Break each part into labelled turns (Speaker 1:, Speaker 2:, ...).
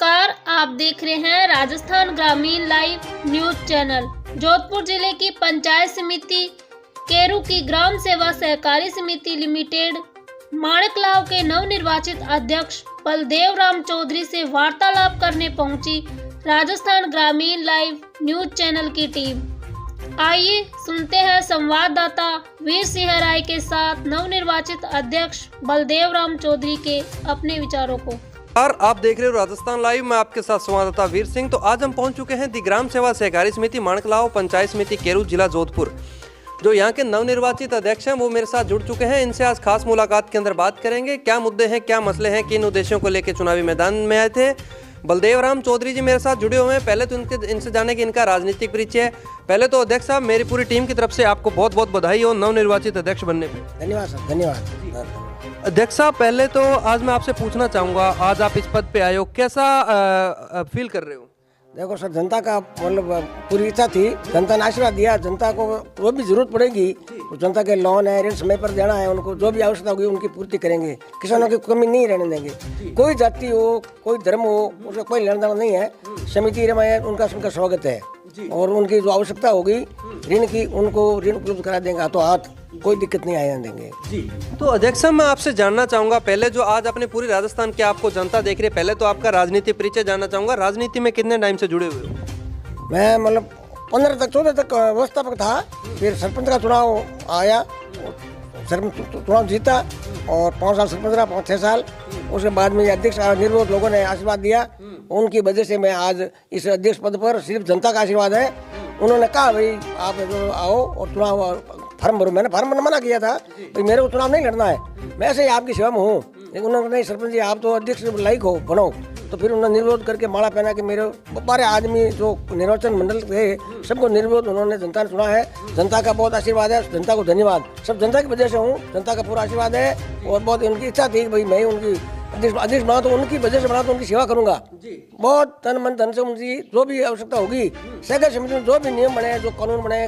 Speaker 1: नमस्कार, आप देख रहे हैं राजस्थान ग्रामीण लाइव न्यूज चैनल। जोधपुर जिले की पंचायत समिति केरू की ग्राम सेवा सहकारी समिति लिमिटेड माणकलाव के नवनिर्वाचित अध्यक्ष बलदेव राम चौधरी से वार्तालाप करने पहुंची राजस्थान ग्रामीण लाइव न्यूज चैनल की टीम। आइए सुनते हैं संवाददाता वीर सिंह राय के साथ नवनिर्वाचित अध्यक्ष बलदेव राम चौधरी के अपने विचारों को।
Speaker 2: और आप देख रहे हो राजस्थान लाइव, मैं आपके साथ संवाददाता वीर सिंह। तो आज हम पहुंच चुके हैं दी ग्राम सेवा सहकारी समिति माणकलाव पंचायत समिति केरू जिला जोधपुर। जो यहाँ के नवनिर्वाचित अध्यक्ष हैं वो मेरे साथ जुड़ चुके हैं। इनसे आज खास मुलाकात के अंदर बात करेंगे, क्या मुद्दे हैं, क्या मसले हैं, किन उद्देश्यों को लेकर चुनावी मैदान में आए थे। बलदेव राम चौधरी जी मेरे साथ जुड़े हुए हैं। पहले तो इनसे जाने कि इनका राजनीतिक परिचय। पहले तो अध्यक्ष साहब, मेरी पूरी टीम की तरफ से आपको बहुत बहुत बधाई हो नवनिर्वाचित अध्यक्ष बनने पे।
Speaker 3: धन्यवाद सर, धन्यवाद।
Speaker 2: अध्यक्ष साहब, पहले तो आज मैं आपसे पूछना चाहूँगा, आज आप इस पद पे आए हो, कैसा फील कर रहे हो?
Speaker 3: देखो सर, जनता का मतलब पूरी इच्छा थी, जनता ने आशीर्वाद दिया। जनता को जो भी जरूरत पड़ेगी, तो जनता के लोन है, ऋण समय पर देना है, उनको जो भी आवश्यकता होगी उनकी पूर्ति करेंगे। किसानों की कमी नहीं रहने देंगे। कोई जाति हो, कोई धर्म हो, उसका कोई लेना देना नहीं है। समिति में उनका स्वागत है और उनकी जो आवश्यकता होगी ऋण की, उनको ऋण उपलब्ध करा देंगे हाथों हाथ, कोई दिक्कत नहीं आने देंगे
Speaker 2: जी। तो अध्यक्ष साहब, मैं आपसे जानना चाहूँगा, पहले जो आज अपने पूरी राजस्थान की आपको जनता देख रही है, पहले तो आपका राजनीति परिचय जानना चाहूँगा। राजनीति में कितने टाइम से जुड़े हुए हो?
Speaker 3: मैं मतलब 14 तक व्यवस्थापक था, फिर सरपंच का चुनाव आया, चुनाव जीता और 5 साल सरपंच रहा, 5-6 साल। उसके बाद में अध्यक्ष निर्विरोध लोगों ने आशीर्वाद दिया, उनकी वजह से मैं आज इस अध्यक्ष पद पर, सिर्फ जनता का आशीर्वाद है। उन्होंने कहा भाई आप जो आओ और चुनाव फॉर्म भरो। मैंने फॉर्म मना किया था, भाई मेरे को चुनाव नहीं लड़ना है, मैं ऐसे ही आपकी सेवा में हूँ। लेकिन उन्होंने नहीं, सरपंच जी आप तो अध्यक्ष लायक हो, बनो। तो फिर उन्होंने निर्विरोध करके माला पहना कि मेरे 12 आदमी जो निर्वाचन मंडल थे सबको निर्विरोध उन्होंने जनता ने चुना है। जनता का बहुत आशीर्वाद है, जनता को धन्यवाद। सब जनता की वजह से हूँ, जनता का पूरा आशीर्वाद है। और बहुत उनकी इच्छा थी कि भाई मैं उनकी अध्यक्ष बना, तो उनकी वजह से बना, तो उनकी सेवा करूंगा बहुत तन मन धन से। उनकी जो भी आवश्यकता होगी, सहकारी समिति में जो भी नियम बने, जो कानून बने,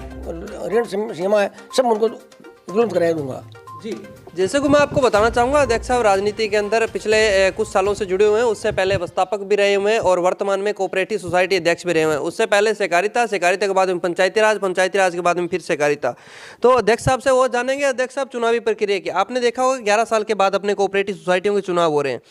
Speaker 3: ऋण सीमा है, सब उनको उपलब्ध करा दूंगा
Speaker 2: जी। जैसे कि मैं आपको बताना चाहूँगा, अध्यक्ष साहब राजनीति के अंदर पिछले कुछ सालों से जुड़े हुए हैं। उससे पहले व्यवस्थापक भी रहे हुए हैं और वर्तमान में कोऑपरेटिव सोसाइटी अध्यक्ष भी रहे हुए हैं। उससे पहले सहकारिता के बाद में पंचायती राज के बाद में फिर सहकारिता। तो अध्यक्ष साहब से वो जानेंगे, अध्यक्ष साहब चुनावी प्रक्रिया की आपने देखा होगा 11 साल के बाद अपने कोऑपरेटिव सोसाइटियों के चुनाव हो रहे हैं।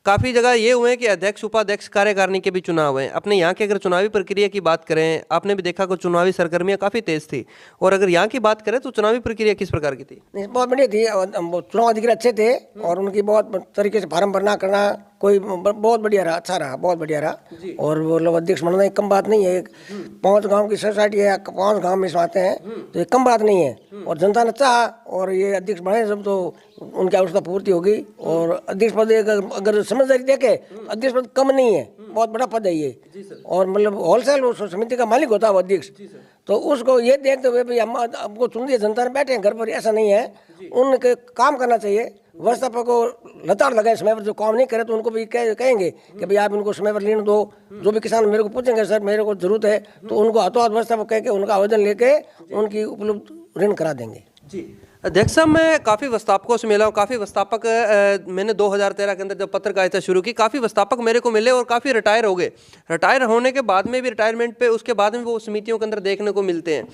Speaker 2: काफ़ी जगह ये हुए हैं कि अध्यक्ष, उपाध्यक्ष, कार्यकारिणी के भी चुनाव हुए हैं। अपने यहाँ की अगर चुनावी प्रक्रिया की बात करें, आपने भी देखा कि चुनावी सरगर्मियाँ काफ़ी तेज थी। और अगर यहाँ की बात करें तो चुनावी प्रक्रिया किस प्रकार की थी?
Speaker 3: बहुत बढ़िया थी। चुनाव अधिकारी अच्छे थे और उनकी बहुत तरीके से फार्म भरना करना कोई बहुत बढ़िया रहा, अच्छा रहा, बहुत बढ़िया रहा। और वो लोग अध्यक्ष बनना एक कम बात नहीं है। 5 गांव की सोसाइटी है, 5 गांव में आते हैं, तो ये कम बात नहीं है। और जनता ने चाहा और ये अध्यक्ष बने सब, तो उनकी आवश्यकता पूर्ति होगी। और अध्यक्ष पद अगर समझदारी देखे, अध्यक्ष पद कम नहीं है, बहुत बड़ा पद है ये। और मतलब होलसेल समिति का मालिक होता है वो अध्यक्ष। तो उसको ये देखते हुए भाई हम आपको चुन दिया जनता ने, बैठे हैं घर पर, ऐसा नहीं है। उनके काम करना चाहिए। व्यवस्थापक को लताड़ लगाए, समय पर जो काम नहीं करे तो उनको भी कहेंगे कि भाई आप इनको समय पर ऋण दो। जो भी किसान मेरे को पूछेंगे सर मेरे को जरूरत है, तो उनको हाथों हाथ व्यवस्थापक कह के उनका आवेदन लेके उनकी उपलब्ध ऋण करा देंगे
Speaker 2: जी। अध्यक्ष साहब, मैं काफ़ी व्यवस्थापकों से मिला हूँ। काफ़ी व्यवस्थापक मैंने 2013 के अंदर जब पत्रकारिता शुरू की, काफ़ी व्यवस्थापक मेरे को मिले और काफ़ी रिटायर हो गए। रिटायर होने के बाद में भी, रिटायरमेंट पे उसके बाद में वो समितियों के अंदर देखने को मिलते हैं।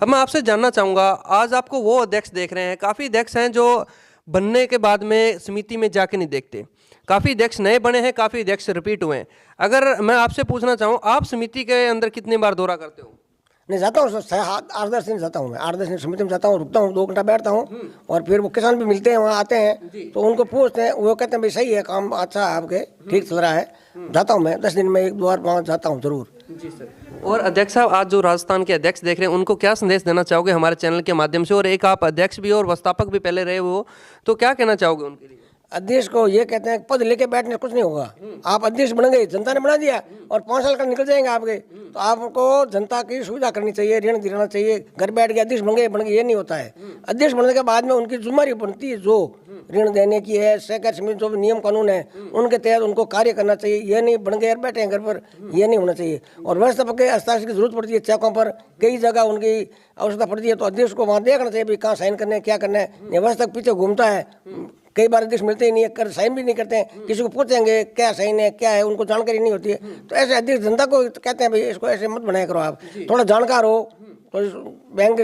Speaker 2: अब मैं आपसे जानना चाहूँगा, आज आपको वो अध्यक्ष देख रहे हैं, काफ़ी अध्यक्ष हैं जो बनने के बाद में समिति में जाके नहीं देखते। काफ़ी अध्यक्ष नए बने हैं, काफ़ी अध्यक्ष रिपीट हुए हैं। अगर मैं आपसे पूछना चाहूँ, आप समिति के अंदर कितनी बार दौरा करते हो?
Speaker 3: नहीं, जाता हूँ 8-10 दिन जाता हूँ मैं, 8-10 दिन समिति में जाता हूँ, रुकता हूँ, 2 घंटा बैठता हूँ। और फिर वो किसान भी मिलते हैं, वहाँ आते हैं, तो उनको पूछते हैं, वो कहते हैं भाई सही है, काम अच्छा है आपके, ठीक चल रहा है। जाता हूँ मैं 10 दिन में 1-2 बार वहाँ जाता हूँ जरूर
Speaker 2: जी सर। और अध्यक्ष साहब, आज जो राजस्थान के अध्यक्ष देख रहे हैं, उनको क्या संदेश देना चाहोगे हमारे चैनल के माध्यम से? और एक आप अध्यक्ष भी और व्यवस्थापक भी पहले रहे हो, तो क्या कहना चाहोगे उनके लिए?
Speaker 3: अध्यक्ष को ये कहते हैं पद लेके बैठने कुछ नहीं होगा। आप अध्यक्ष बन गए, जनता ने बना दिया और 5 साल का निकल जाएंगे आपके, तो आपको जनता की सुविधा करनी चाहिए, ऋण दिलाना चाहिए। घर बैठ के अध्यक्ष बन गए ये नहीं होता है। अध्यक्ष बनने के बाद में उनकी जिम्मेदारी बनती है, जो ऋण देने की है, सहकारी समिति जो भी नियम कानून है उनके तहत उनको कार्य करना चाहिए। ये नहीं बन गए बैठे हैं घर पर, ये नहीं होना चाहिए। और व्यवस्थापक के हस्ताक्षर की जरूरत पड़ती है चेकों पर, कई जगह उनकी आवश्यकता पड़ती है, तो अध्यक्ष को वहाँ देखना चाहिए भाई कहाँ साइन करने हैं, क्या करना है। व्यवस्थापक पीछे घूमता है, कई बार अध्यक्ष मिलते ही नहीं है, कर साइन भी नहीं करते हैं, किसी को पूछेंगे क्या साइन है क्या है, उनको जानकारी नहीं होती है। तो ऐसे अध्यक्ष जनता को कहते हैं भाई इसको ऐसे मत बनाया करो, आप थोड़ा जानकार हो, तो बैंक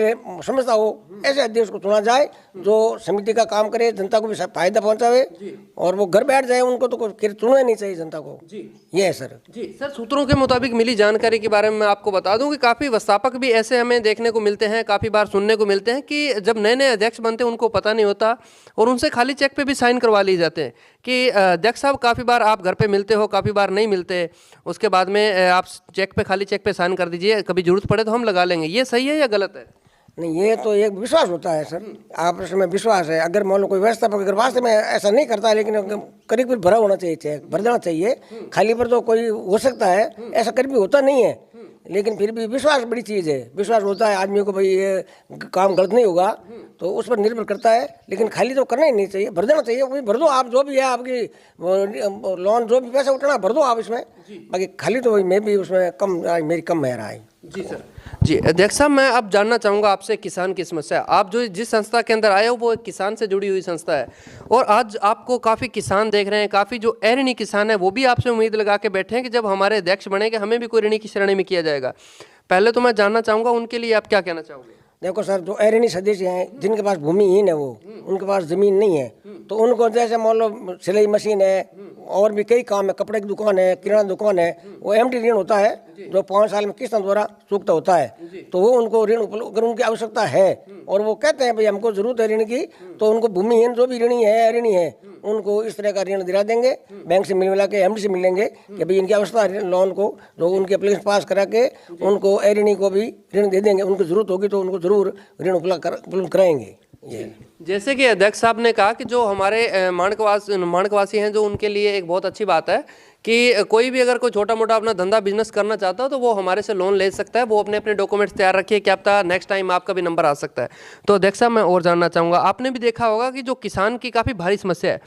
Speaker 3: समझता हो, ऐसे अध्यक्ष को चुना जाए जो समिति का काम करे, जनता को भी फायदा पहुंचावे और वो घर बैठ जाए, उनको तो फिर चुनना नहीं चाहिए जनता को। ये है सर।
Speaker 2: जी सर, सूत्रों के मुताबिक मिली जानकारी के बारे में मैं आपको बता दूं कि काफ़ी व्यवस्थापक भी ऐसे हमें देखने को मिलते हैं, काफ़ी बार सुनने को मिलते हैं कि जब नए नए अध्यक्ष बनते हैं उनको पता नहीं होता और उनसे खाली चेक पे भी साइन करवा लिए जाते हैं कि अध्यक्ष साहब काफ़ी बार आप घर पे मिलते हो, काफ़ी बार नहीं मिलते, उसके बाद में आप चेक पे खाली चेक पे साइन कर दीजिए, कभी जरूरत पड़े तो हम लगा लेंगे। ये सही है या गलत है?
Speaker 3: नहीं, ये तो एक विश्वास होता है सर, आप इसमें विश्वास है। अगर मान लो कोई व्यवस्थापक अगर वास्तव में ऐसा नहीं करता, लेकिन करीब करीब भरा होना चाहिए, चेक भर देना चाहिए, खाली पर तो कोई हो सकता है, ऐसा करीब होता नहीं है, लेकिन फिर भी विश्वास बड़ी चीज़ है। विश्वास होता है आदमी को भाई ये काम गलत नहीं होगा, तो उस पर निर्भर करता है, लेकिन खाली तो करना ही नहीं चाहिए, भर देना चाहिए। वही भर दो आप, जो भी है आपकी लोन जो भी पैसा उठाना भर दो आप इसमें, बाकी खाली तो वही मैं भी उसमें कम, मेरी कम है रहा है।
Speaker 2: जी सर। जी अध्यक्ष साहब, मैं अब जानना चाहूँगा आपसे किसान की समस्या। आप जो जिस संस्था के अंदर आए हो वो एक किसान से जुड़ी हुई संस्था है और आज आपको काफ़ी किसान देख रहे हैं, काफ़ी जो अऋणी किसान है वो भी आपसे उम्मीद लगा के बैठे हैं कि जब हमारे अध्यक्ष बनेंगे हमें भी कोई ऋणी की श्रेणी में किया जाएगा। पहले तो मैं जानना चाहूँगा उनके लिए आप क्या कहना चाहोगे?
Speaker 3: देखो सर, जो अऋणी सदस्य हैं जिनके पास भूमिहीन है, वो उनके पास जमीन नहीं है, तो उनको जैसे मान लो सिलाई मशीन है और भी कई काम है, कपड़े की दुकान है, किराना दुकान है, वो एमटी ऋण होता है जो 5 साल में किस्तों द्वारा चुकता होता है, तो वो उनको ऋण अगर उनकी आवश्यकता है और वो कहते हैं भाई हमको जरूरत है ऋण की, तो उनको भूमिहीन जो भी ऋणी है उनको इस तरह का ऋण दिला देंगे, बैंक से मिला के एमडी से मिल लेंगे कि भाई इनकी आवश्यकता लोन को, जो उनके एप्लीकेशन पास करा के उनको अऋणी को भी ऋण दे देंगे, उनको जरूरत होगी तो उनको जरूर ऋण उपलब्ध कराएंगे।
Speaker 2: जैसे कि अध्यक्ष साहब ने कहा कि जो हमारे माणकवासी हैं, जो उनके लिए एक बहुत अच्छी बात है कि कोई भी अगर कोई छोटा मोटा अपना धंधा बिजनेस करना चाहता हो तो वो हमारे से लोन ले सकता है, वो अपने अपने डॉक्यूमेंट्स तैयार रखिए, क्या पता नेक्स्ट टाइम आपका भी नंबर आ सकता है। तो अध्यक्ष साहब, मैं और जानना चाहूँगा, आपने भी देखा होगा कि जो किसान की काफ़ी भारी समस्या है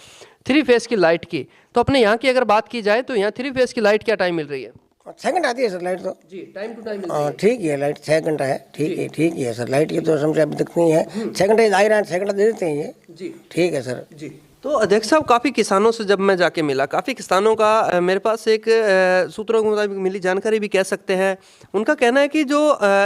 Speaker 2: 3 फेज़ की लाइट की, तो अपने यहाँ की अगर बात की जाए तो यहाँ 3 फेज़ की लाइट क्या टाइम मिल रही है?
Speaker 3: 6 घंटा आती है सर लाइट तो।
Speaker 2: जी, टाइम टू टाइम।
Speaker 3: हाँ ठीक है, लाइट 6 घंटा है, ठीक है सर, लाइट की तो समस्या अभी तक नहीं है। 6 घंटे आ रहा है, 6 घंटा दे देते हैं ये। जी ठीक है सर। जी
Speaker 2: तो अध्यक्ष साहब, काफ़ी किसानों से जब मैं जाके मिला, काफ़ी किसानों का मेरे पास एक सूत्रों के मुताबिक मिली जानकारी भी कह सकते हैं, उनका कहना है कि जो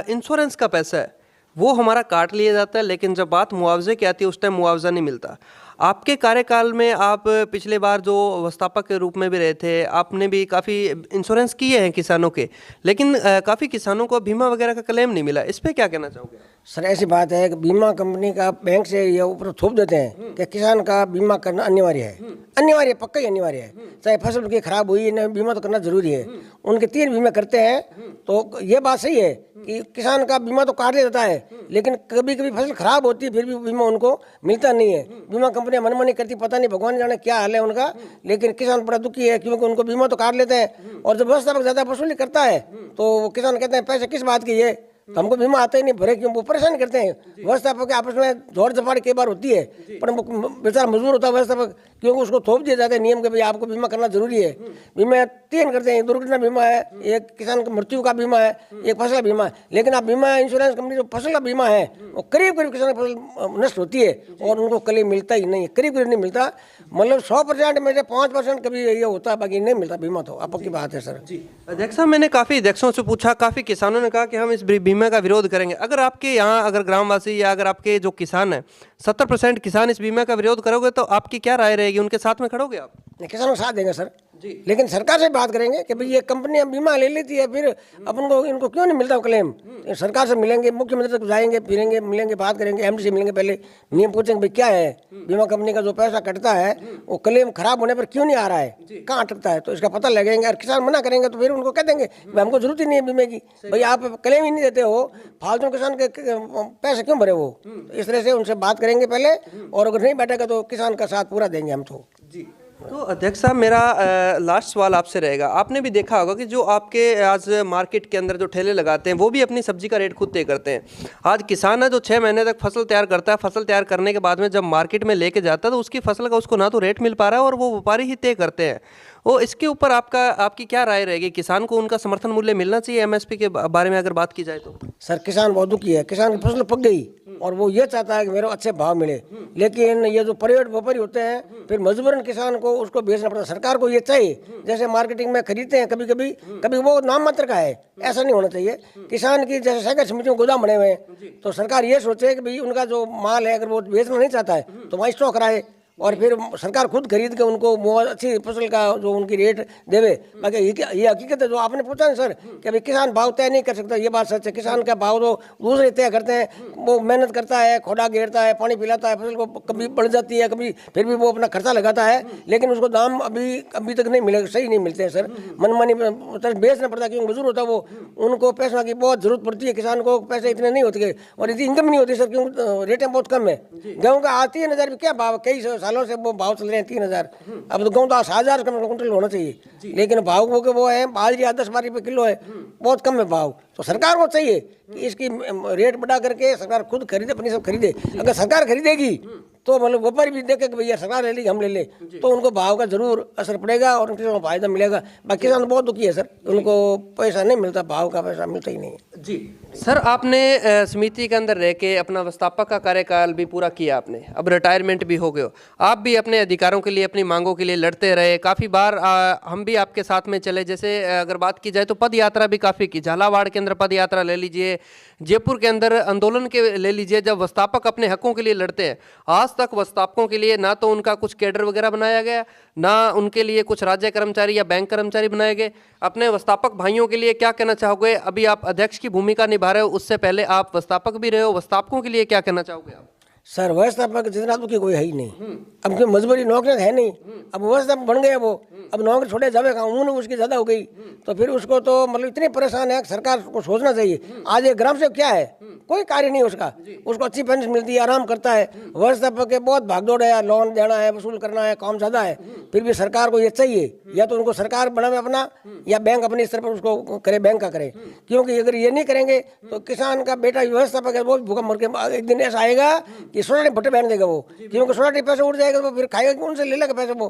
Speaker 2: इंश्योरेंस का पैसा है वो हमारा काट लिया जाता है, लेकिन जब बात मुआवजे की आती है उस टाइम मुआवजा नहीं मिलता। आपके कार्यकाल में आप पिछले बार जो व्यवस्थापक के रूप में भी रहे थे, आपने भी काफ़ी इंश्योरेंस किए हैं किसानों के, लेकिन काफ़ी किसानों को बीमा वगैरह का क्लेम नहीं मिला, इस पर क्या कहना चाहोगे?
Speaker 3: सर ऐसी बात है कि बीमा कंपनी का बैंक से ये ऊपर थोप देते हैं कि किसान का बीमा करना अनिवार्य है, अनिवार्य, पक्का ही अनिवार्य है, चाहे फसल की खराब हुई है, बीमा तो करना जरूरी है। उनके 3 बीमा करते हैं, तो ये बात सही है कि किसान का बीमा तो काट लेता है, लेकिन कभी कभी फसल खराब होती है फिर भी बीमा उनको मिलता नहीं है। बीमा कंपनियां मनमानी करती, पता नहीं भगवान जाने क्या हाल है उनका, लेकिन किसान बड़ा दुखी है क्योंकि उनको बीमा तो काट लेते हैं और जब व्यवस्थापक ज्यादा वसूली करता है तो किसान कहते हैं पैसे किस बात की है, तो हमको बीमा आता ही नहीं, भरे क्यों, वो परेशान करते हैं। व्यवस्थापक के आपस में दौड़ झपाड़ कई बार होती है, पर वो बेचारा मजबूर होता है व्यवस्थापक, क्योंकि उसको थोप दिए जाते हैं नियम के भाई आपको बीमा करना जरूरी है। बीमा 3 करते हैं, दुर्घटना बीमा है, एक किसान की मृत्यु का बीमा है, एक फसल बीमा है। लेकिन आप बीमा इंश्योरेंस कंपनी जो फसल का बीमा है वो करीब करीब किसान की फसल नष्ट होती है और उनको क्लेम मिलता ही नहीं है, करीब नहीं मिलता, मतलब 100% में से 5% कभी ये होता है, बाकी नहीं मिलता बीमा। तो आपकी बात है सर।
Speaker 2: जी अध्यक्ष साहब, मैंने काफ़ी अध्यक्षों से पूछा, काफ़ी किसानों ने कहा कि हम इस बीमा का विरोध करेंगे। अगर आपके यहाँ अगर ग्रामवासी या अगर आपके जो किसान हैं 70% किसान इस बीमा का विरोध करोगे तो आपकी क्या राय रहेगी, उनके साथ में खड़ोगे आप?
Speaker 3: किसानों का साथ देंगे सर जी, लेकिन सरकार से बात करेंगे कि भाई ये कंपनियां बीमा ले लेती है, फिर अपन को इनको क्यों नहीं मिलता क्लेम। सरकार से मिलेंगे, मुख्यमंत्री तक जाएंगे, फिरेंगे, मिलेंगे, बात करेंगे, एमडी से मिलेंगे, पहले नियम पूछेंगे भाई क्या है, बीमा कंपनी का जो पैसा कटता है वो क्लेम खराब होने पर क्यों नहीं आ रहा है, कहाँ अटकता है, तो इसका पता लगेंगे। और किसान मना करेंगे तो फिर उनको कह देंगे हमको जरूरत ही नहीं है बीमे की, भाई आप क्लेम ही नहीं देते हो, फालतू किसान के पैसे क्यों भरे वो। इस तरह से उनसे बात करेंगे पहले, और अगर नहीं बैठेगा तो किसान का साथ पूरा देंगे हम। तो जी
Speaker 2: तो अध्यक्ष साहब, मेरा लास्ट सवाल आपसे रहेगा। आपने भी देखा होगा कि जो आपके आज मार्केट के अंदर जो ठेले लगाते हैं वो भी अपनी सब्जी का रेट खुद तय करते हैं। आज किसान है जो 6 महीने तक फसल तैयार करता है, फसल तैयार करने के बाद में जब मार्केट में लेके जाता है तो उसकी फसल का उसको ना तो रेट मिल पा रहा है और वो व्यापारी ही तय करते हैं। वो इसके ऊपर आपकी क्या राय रहेगी? किसान को उनका समर्थन मूल्य मिलना चाहिए एमएसपी के बारे में अगर बात की जाए तो?
Speaker 3: सर किसान बहुत दुखी है, किसान की फसल पक गई, और वो ये चाहता है कि मेरे को अच्छे भाव मिले। लेकिन ये जो प्राइवेट व्यापारी होते हैं फिर मजबूरन किसान को उसको बेचना पड़ता है। सरकार को ये चाहिए जैसे मार्केटिंग में खरीदते हैं कभी कभी, कभी वो नाम मात्र का है, ऐसा नहीं होना चाहिए। किसान की जैसे सहकारी समितियों में गोदाम बने हुए हैं तो सरकार ये सोचे कि भाई उनका जो माल है अगर वो बेचना नहीं चाहता है तो वहाँ स्टॉक कराए और फिर सरकार खुद खरीद के उनको अच्छी फसल का जो उनकी रेट देवे। बाकी ये हकीकत है जो आपने पूछा ना सर कि अभी किसान भाव तय नहीं कर सकता, ये बात सच है। किसान का भाव तो दूसरे तय करते हैं, वो मेहनत करता है, खोड़ा घेरता है, पानी पिलाता है, फसल को कभी बढ़ जाती है, कभी फिर भी वो अपना खर्चा लगाता है, लेकिन उसको दाम अभी तक नहीं मिलेगा, सही नहीं मिलते हैं सर। मनमानी बेचना पड़ता है क्योंकि मजदूर होता है वो, उनको पैसा की बहुत जरूरत पड़ती है। किसान को पैसे इतने नहीं होते और इतनी इनकम नहीं होती सर क्योंकि रेटें बहुत कम है। गेहूँ का 3,000 क्या भाव, कई सालों से वो भाव चल रहे हैं 3,000। अब तो गेहूँ तो 8,000 कम कुंटल होना चाहिए, लेकिन भाव वो है बाजरी 10-12 रुपये किलो है, बहुत कम है भाव। तो सरकार को चाहिए कि इसकी रेट बढ़ा करके सरकार खुद खरीदे, अपनी सब खरीदे। अगर सरकार खरीदेगी तो मतलब व्यापारी भी देखे कि भैया सरकार ले ली हम ले ले, तो उनको भाव का जरूर असर पड़ेगा और उनको फायदा मिलेगा। बाकी किसान बहुत दुखी है सर, उनको पैसा नहीं मिलता, भाव का पैसा मिलता ही नहीं है।
Speaker 2: जी सर, आपने समिति के अंदर रह के अपना व्यवस्थापक का कार्यकाल भी पूरा किया आपने, अब रिटायरमेंट भी हो गए हो। आप भी अपने अधिकारों के लिए, अपनी मांगों के लिए लड़ते रहे। काफ़ी बार हम भी आपके साथ में चले। जैसे अगर बात की जाए तो पद यात्रा भी काफ़ी की। झालावाड़ के अंदर पद यात्रा ले लीजिए, जयपुर के अंदर आंदोलन के ले लीजिए, जब व्यवस्थापक अपने हकों के लिए लड़ते हैं। आज तक व्यवस्थापकों के लिए ना तो उनका कुछ कैडर वगैरह बनाया गया, ना उनके लिए कुछ राज्य कर्मचारी या बैंक कर्मचारी बनाए गए। अपने व्यवस्थापक भाइयों के लिए क्या कहना चाहोगे? अभी आप अध्यक्ष की भूमिका निभा रहे हो, उससे पहले आप व्यवस्थापक भी रहे हो, व्यवस्थापकों के लिए क्या कहना चाहोगे आप?
Speaker 3: सर व्यवस्थापक जितना दुखी कोई है ही नहीं। अब क्यों मजबूरी, नौकरी है नहीं, अब व्यवस्थापक बन गए वो, अब नौकरी छोड़े जावे कहाँ, उम्र उसकी ज़्यादा हो गई तो फिर उसको तो मतलब इतने परेशान है। सरकार को सोचना चाहिए। आज एक ग्राम सेवक क्या है, कोई कार्य नहीं उसका, उसको अच्छी पेंशन मिलती है, आराम करता है। व्यवस्थापक के बहुत भागदौड़ है, लोन देना है, वसूल करना है, काम ज़्यादा है। फिर भी सरकार को ये चाहिए या तो उनको सरकार बनावे अपना, या बैंक अपने स्तर पर उसको करे, बैंक का करे। क्योंकि अगर ये नहीं करेंगे तो किसान का बेटा व्यवस्थापक है वो भूखा मर के एक दिन ऐसा आएगा कि सोसाइटी भट्टे बहन देगा वो, क्योंकि सोसाइटी पैसे उड़ जाएगा तो फिर खाएगा उनसे ले लेगा पैसे, वो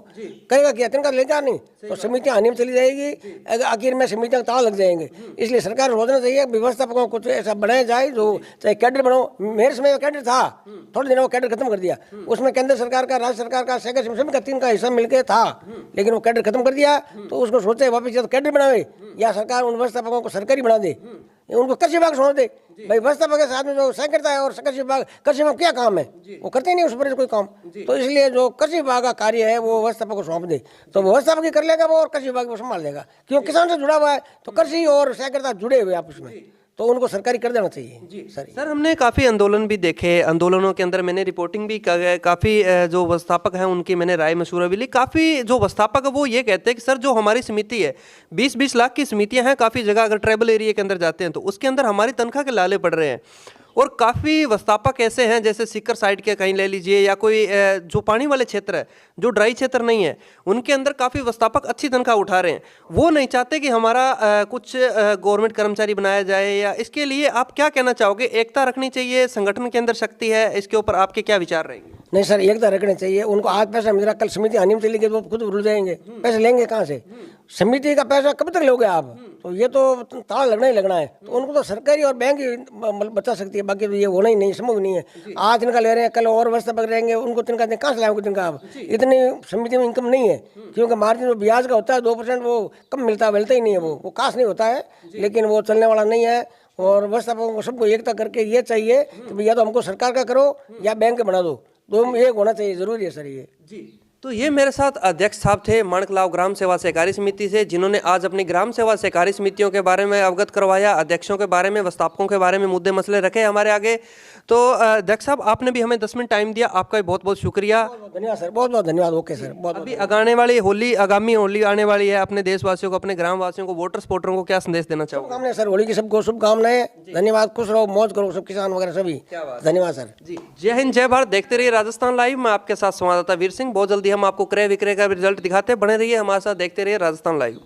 Speaker 3: करेगा क्या, तिनका लेगा नहीं, तो समितियां हानि में चली जाएगी, आखिर में समितियां ताला लग जाएंगे। इसलिए सरकार को सोचना चाहिए व्यवस्थापकों को कुछ ऐसा बनाया जाए जो चाहे कैडर बनाओ। मेरे समय कैडर था, थोड़े दिनों कैडर खत्म कर दिया, उसमें केंद्र सरकार का, राज्य सरकार का, सहकारी समिति का 3 का हिस्सा मिलकर था, लेकिन वो कैडर खत्म कर दिया। तो उसको सोचे वापिस या तो कैडर बनावे या सरकार उन व्यवस्थापकों को सरकारी बना दे, उनको कृषि विभाग छोड़ दे। भाई व्यवस्थापक के साथ में जो सह करता है और कृषि विभाग क्या काम है, वो करते नहीं उस पर कोई काम। तो इसलिए जो कृषि विभाग का कार्य है वो व्यवस्थापक को सौंप दे, तो व्यवस्थापक ही कर लेगा वो और कृषि विभाग को संभाल लेगा। क्योंकि किसान से जुड़ा हुआ है तो कृषि और सहकारिता जुड़े हुए आपस में, तो उनको सरकारी कर देना चाहिए। जी सर
Speaker 2: हमने काफ़ी आंदोलन भी देखे, आंदोलनों के अंदर मैंने रिपोर्टिंग भी काफ़ी जो व्यवस्थापक हैं उनकी मैंने राय मशूरा भी ली। काफ़ी जो व्यवस्थापक है वो ये कहते हैं कि सर जो हमारी समिति है 20-20 लाख की समितियां हैं, काफ़ी जगह अगर ट्राइबल एरिया के अंदर जाते हैं तो उसके अंदर हमारी तनख्वाह के लाले पड़ रहे हैं। और काफ़ी व्यवस्थापक ऐसे हैं जैसे सीकर साइड के कहीं ले लीजिए, या कोई जो पानी वाले क्षेत्र है, जो ड्राई क्षेत्र नहीं है, उनके अंदर काफ़ी व्यवस्थापक अच्छी तनख्वाह उठा रहे हैं। वो नहीं चाहते कि हमारा कुछ गवर्नमेंट कर्मचारी बनाया जाए, या इसके लिए आप क्या कहना चाहोगे? एकता रखनी चाहिए, संगठन के अंदर शक्ति है, इसके ऊपर आपके क्या विचार रहेंगे?
Speaker 3: नहीं सर, एकता रखनी चाहिए। उनको आज पैसा मिल रहा, कल समिति हानि में चली गई तो खुद भूल जाएंगे, पैसे लेंगे कहाँ से? समिति का पैसा कब तक लोगे आप? तो ये तो ताला लगना ही लगना है। तो उनको तो सरकारी और बैंक ही बचा सकती है, बाकी तो ये होना ही नहीं, संभव नहीं है। आज तिनका ले रहे हैं, कल और व्यवस्थापक रहेंगे, उनको तिनका कहाँ से लाओगे? तिनका आप इतनी समिति में इनकम नहीं है, क्योंकि मार्जिन जो ब्याज का होता है 2% वो कम मिलता है, मिलता ही नहीं है, वो खास नहीं होता है, लेकिन वो चलने वाला नहीं है। और व्यवस्थापकों को सबको एकता करके ये चाहिए कि भैया तो हमको सरकार का करो या बैंक बना दो, तो एक होना चाहिए, जरूरी है सर ये।
Speaker 2: जी तो ये मेरे साथ अध्यक्ष साहब थे माणकलाव ग्राम सेवा सहकारी समिति से, जिन्होंने आज अपनी ग्राम सेवा सहकारी समितियों के बारे में अवगत करवाया, अध्यक्षों के बारे में, व्यवस्थापकों के बारे में मुद्दे मसले रखे हमारे आगे। तो अध्यक्ष साहब आपने भी हमें 10 मिनट टाइम दिया, आपका भी बहुत बहुत शुक्रिया।
Speaker 3: धन्यवाद सर, बहुत बहुत धन्यवाद। ओके सर, बहुत।
Speaker 2: अभी आगामी होली आने वाली है, अपने देशवासियों को, अपने ग्रामवासियों को, वोटर सपोर्टरों को क्या संदेश देना चाहोगे?
Speaker 3: शुभकामनाएं सर, होली की सबको शुभकामनाएं। धन्यवाद, खुश रहो, मौज करो सब किसान वगैरह सभी। धन्यवाद सर
Speaker 2: जी। जय हिंद, जय भारत। देखते रहिए राजस्थान लाइव। मैं आपके साथ संवाददाता वीर सिंह। बहुत जल्दी हम आपको क्रय विक्रय का रिजल्ट दिखाते हैं, बने रहिए हमारे साथ, देखते रहिए राजस्थान लाइव।